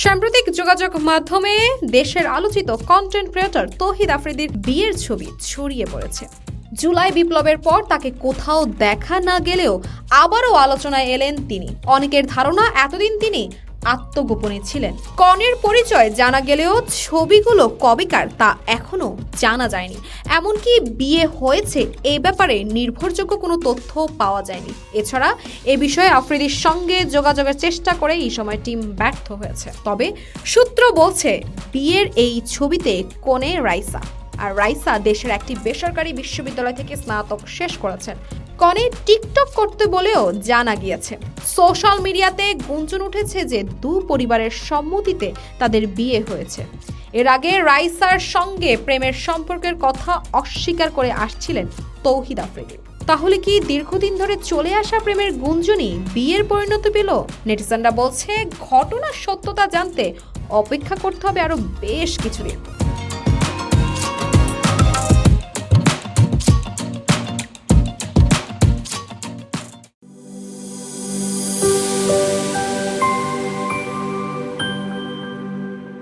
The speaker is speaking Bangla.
সাম্প্রতিক যোগাযোগ মাধ্যমে দেশের আলোচিত কন্টেন্ট ক্রিয়েটর তৌহিদ আফ্রিদির বিয়ের ছবি ছড়িয়ে পড়েছে। জুলাই বিপ্লবের পর তাকে কোথাও দেখা না গেলেও আবারও আলোচনায় এলেন তিনি। অনেকের ধারণা এতদিন তিনি আত্মগোপনে ছিলেন। কনের পরিচয় জানা গেলেও ছবিগুলো কবেকার তা এখনো জানা যায়নি। এমনকি বিয়ে হয়েছে এ ব্যাপারে নির্ভরযোগ্য কোনো তথ্য পাওয়া যায়নি। এছাড়া এ বিষয়ে আফ্রিদির সঙ্গে যোগাযোগের চেষ্টা করে এই সময় টিম ব্যর্থ হয়েছে। তবে সূত্র বলছে বিয়ের এই ছবিতে কনে রাইসা, আর রাইসা দেশের একটি বেসরকারি বিশ্ববিদ্যালয় থেকে স্নাতক শেষ করেছেন। কনে টিকটক করতে বলেও জানা গিয়েছে। সোশ্যাল মিডিয়াতে গুঞ্জন উঠেছে যে দু পরিবারের সম্মতিতে তাদের বিয়ে হয়েছে। এর আগে রাইসার সঙ্গে প্রেমের সম্পর্কের কথা অস্বীকার করে আসছিলেন তৌহিদ আফ্রিদি। তাহলে কি দীর্ঘদিন ধরে চলে আসা প্রেমের গুঞ্জনই বিয়ের পরিণতি পেল? নেটিজেনরা বলছে ঘটনার সত্যতা জানতে অপেক্ষা করতে হবে আরো বেশ কিছুদিন।